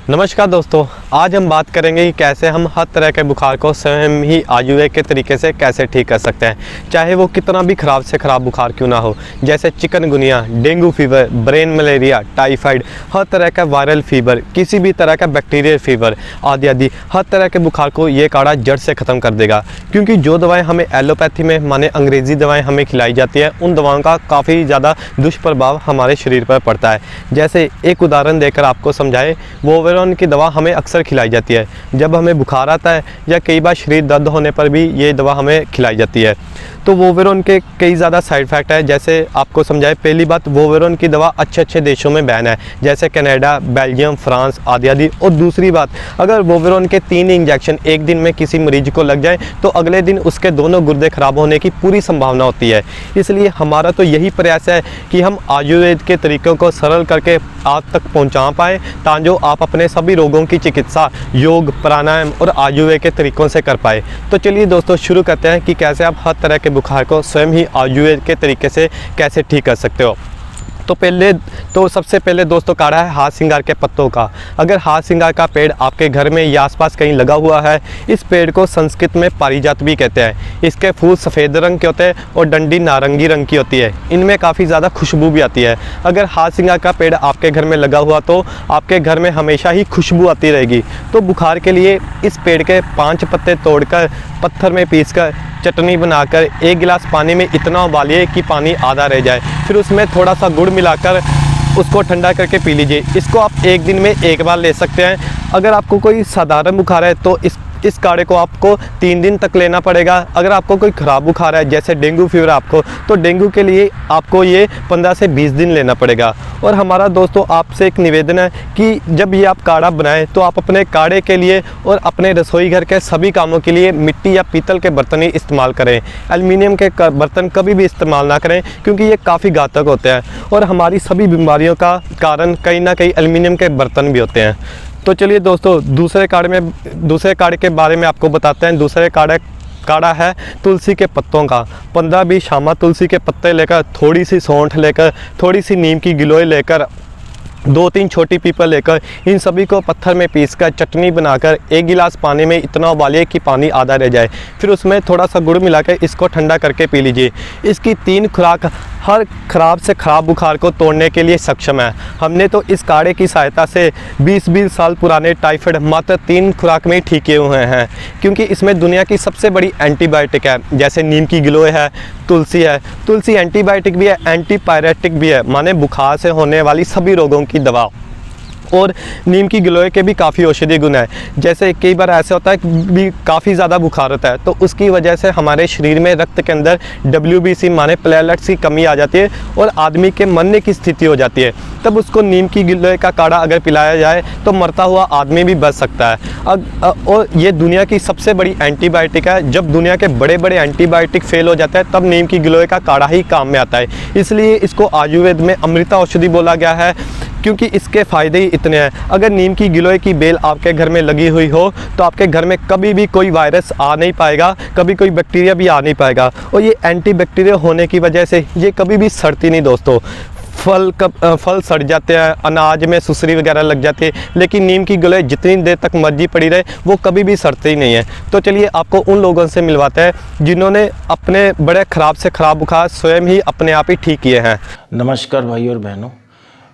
नमस्कार दोस्तों, आज हम बात करेंगे कि कैसे हम हर तरह के बुखार को स्वयं ही आयुर्वेद के तरीके से कैसे ठीक कर सकते हैं, चाहे वो कितना भी ख़राब से ख़राब बुखार क्यों ना हो। जैसे chikungunya, dengue fever, brain malaria, typhoid, हर तरह का वायरल फीवर, किसी भी तरह का बैक्टीरियल फीवर आदि आदि हर तरह के बुखार को ये काढ़ा जड़ से ख़त्म कर देगा। क्योंकि जो दवाएँ हमें एलोपैथी में माने अंग्रेज़ी दवाएँ हमें खिलाई जाती है, उन दवाओं का काफ़ी ज़्यादा दुष्प्रभाव हमारे शरीर पर पड़ता है। जैसे एक उदाहरण देकर आपको समझाए, वो की दवा हमें अक्सर खिलाई जाती है जब हमें बुखार आता है, या कई बार शरीर दर्द होने पर भी ये दवा हमें खिलाई जाती है। तो वोवेरोन के कई ज़्यादा साइड इफ़ेक्ट है। जैसे आपको समझाए, पहली बात, वोवेरोन की दवा अच्छे देशों में बैन है, जैसे कनाडा, बेल्जियम, फ्रांस आदि आदि। और दूसरी बात, अगर वोवेरोन के 3 इंजेक्शन एक दिन में किसी मरीज को लग जाए तो अगले दिन उसके दोनों गुर्दे खराब होने की पूरी संभावना होती है। इसलिए हमारा तो यही प्रयास है कि हम आयुर्वेद के तरीक़ों को सरल करके आप तक पहुंचा पाएँ, ताकि आप अपने सभी रोगों की चिकित्सा योग, प्राणायाम और आयुर्वेद के तरीक़ों से कर पाए। तो चलिए दोस्तों, शुरू करते हैं कि कैसे आप हर तरह के बुखार को स्वयं ही आयुर्वेद के तरीके से कैसे ठीक कर सकते हो। तो सबसे पहले दोस्तों, काढ़ा है हाथ सिंगार के पत्तों का। अगर हाथ सिंगार का पेड़ आपके घर में या आसपास कहीं लगा हुआ है, इस पेड़ को संस्कृत में पारिजात भी कहते हैं। इसके फूल सफ़ेद रंग के होते हैं और डंडी नारंगी रंग की होती है। इनमें काफ़ी ज़्यादा खुशबू भी आती है। अगर हाथ सिंगार का पेड़ आपके घर में लगा हुआ तो आपके घर में हमेशा ही खुशबू आती रहेगी। तो बुखार के लिए इस पेड़ के 5 पत्ते तोड़कर पत्थर में पीसकर चटनी बनाकर 1 गिलास पानी में इतना उबालिए कि पानी आधा रह जाए, फिर उसमें थोड़ा सा गुड़ मिलाकर उसको ठंडा करके पी लीजिए। इसको आप एक दिन में 1 बार ले सकते हैं। अगर आपको कोई साधारण बुखार है तो इस काढ़े को आपको 3 दिन तक लेना पड़ेगा। अगर आपको कोई ख़राब बुखार है, जैसे डेंगू फीवर आपको, तो डेंगू के लिए आपको ये 15 से 20 दिन लेना पड़ेगा। और हमारा दोस्तों आपसे एक निवेदन है कि जब ये आप काढ़ा बनाएं तो आप अपने काढ़े के लिए और अपने रसोई घर के सभी कामों के लिए मिट्टी या पीतल के बर्तन ही इस्तेमाल करें। एल्युमिनियम के बर्तन कभी भी इस्तेमाल ना करें, क्योंकि ये काफ़ी घातक होते हैं और हमारी सभी बीमारियों का कारण कहीं ना कहीं एल्युमिनियम के बर्तन भी होते हैं। तो चलिए दोस्तों, दूसरे काढ़े के बारे में आपको बताते हैं। दूसरे काढ़ा है तुलसी के पत्तों का। 15-20 शामा तुलसी के पत्ते लेकर, थोड़ी सी सौंठ लेकर, थोड़ी सी नीम की गिलोय लेकर, 2-3 छोटी पीपल लेकर, इन सभी को पत्थर में पीसकर चटनी बनाकर 1 गिलास पानी में इतना उबालिए कि पानी आधा रह जाए, फिर उसमें थोड़ा सा गुड़ मिलाकर इसको ठंडा करके पी लीजिए। इसकी 3 खुराक हर ख़राब से ख़राब बुखार को तोड़ने के लिए सक्षम है। हमने तो इस काढ़े की सहायता से 20-20 साल पुराने टाइफाइड मात्र 3 खुराक में ही ठीक किए हुए हैं, क्योंकि इसमें दुनिया की सबसे बड़ी एंटीबायोटिक है। जैसे नीम की गिलोय है, तुलसी है। तुलसी एंटीबायोटिक भी है, एंटीपायरेटिक भी है, माने बुखार से होने वाली सभी रोगों की दवा। और नीम की गिलोय के भी काफ़ी औषधीय गुण है। जैसे कई बार ऐसा होता है कि भी काफ़ी ज़्यादा बुखार होता है, तो उसकी वजह से हमारे शरीर में रक्त के अंदर WBC माने प्लेटलेट्स की कमी आ जाती है और आदमी के मरने की स्थिति हो जाती है। तब उसको नीम की गिलोय का काढ़ा अगर पिलाया जाए तो मरता हुआ आदमी भी बच सकता है। और ये दुनिया की सबसे बड़ी एंटीबायोटिक है। जब दुनिया के बड़े बड़े एंटीबायोटिक फेल हो जाता है, तब नीम की गिलोय का काढ़ा ही काम में आता है। इसलिए इसको आयुर्वेद में अमृता औषधि बोला गया है, क्योंकि इसके फ़ायदे ही इतने हैं। अगर नीम की गिलोय की बेल आपके घर में लगी हुई हो तो आपके घर में कभी भी कोई वायरस आ नहीं पाएगा, कभी कोई बैक्टीरिया भी आ नहीं पाएगा। और ये एंटीबैक्टीरियल होने की वजह से ये कभी भी सड़ती नहीं दोस्तों। फल सड़ जाते हैं, अनाज में सुसरी वगैरह लग जाती है, लेकिन नीम की गिलोय जितनी देर तक मर्जी पड़ी रहे वो कभी भी सड़ते ही नहीं है। तो चलिए आपको उन लोगों से मिलवाते हैं जिन्होंने अपने बड़े ख़राब से ख़राब बुखार स्वयं ही अपने आप ही ठीक किए हैं। नमस्कार भाई और बहनों,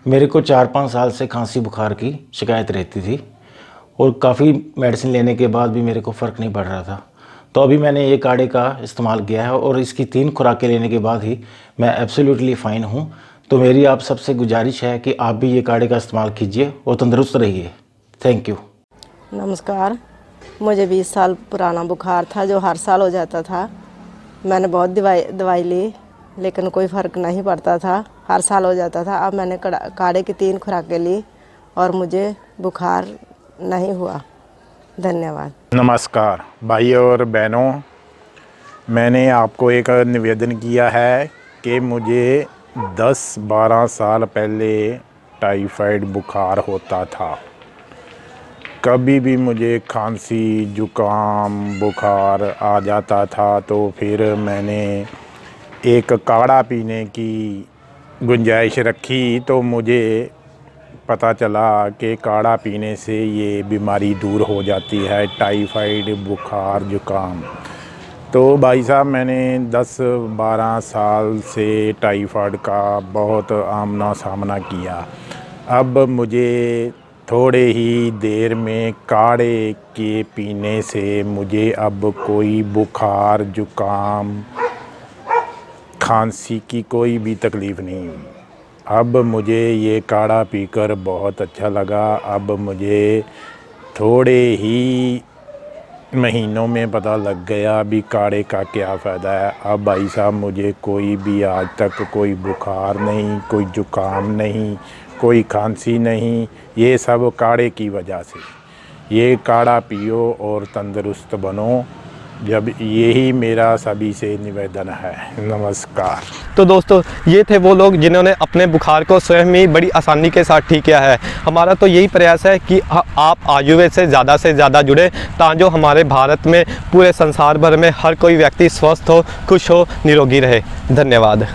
मेरे को 4-5 साल से खांसी बुखार की शिकायत रहती थी और काफ़ी मेडिसिन लेने के बाद भी मेरे को फ़र्क नहीं पड़ रहा था। तो अभी मैंने ये काढ़े का इस्तेमाल किया है और इसकी 3 खुराकें लेने के बाद ही मैं एब्सोल्युटली फ़ाइन हूँ। तो मेरी आप सबसे गुजारिश है कि आप भी ये काढ़े का इस्तेमाल कीजिए और तंदुरुस्त रहिए। Thank you. नमस्कार, मुझे 20 साल पुराना बुखार था जो हर साल हो जाता था। मैंने बहुत दवाई ली, लेकिन कोई फ़र्क नहीं पड़ता था, हर साल हो जाता था। अब मैंने काढ़े की 3 खुराकें ली और मुझे बुखार नहीं हुआ। धन्यवाद। नमस्कार भाई और बहनों, मैंने आपको एक निवेदन किया है कि मुझे 10-12 साल पहले टाइफाइड बुखार होता था। कभी भी मुझे खांसी, जुकाम, बुखार आ जाता था तो फिर मैंने एक काढ़ा पीने की गुंजाइश रखी तो मुझे पता चला कि काढ़ा पीने से ये बीमारी दूर हो जाती है, टाइफाइड, बुखार, जुकाम। तो भाई साहब मैंने 10-12 साल से टाइफाइड का बहुत आमना सामना किया। अब मुझे थोड़े ही देर में काढ़े के पीने से मुझे अब कोई बुखार, जुकाम, खांसी की कोई भी तकलीफ़ नहीं हुई। अब मुझे ये काढ़ा पीकर बहुत अच्छा लगा। अब मुझे थोड़े ही महीनों में पता लग गया अभी काढ़े का क्या फ़ायदा है। अब भाई साहब मुझे कोई भी आज तक कोई बुखार नहीं, कोई जुकाम नहीं, कोई खांसी नहीं, ये सब काढ़े की वजह से। ये काढ़ा पियो और तंदुरुस्त बनो, जब यही मेरा सभी से निवेदन है। नमस्कार। तो दोस्तों ये थे वो लोग जिन्होंने अपने बुखार को स्वयं ही बड़ी आसानी के साथ ठीक किया है। हमारा तो यही प्रयास है कि आप आयुर्वेद से ज़्यादा जुड़े, ताकि हमारे भारत में, पूरे संसार भर में हर कोई व्यक्ति स्वस्थ हो, खुश हो, निरोगी रहे। धन्यवाद।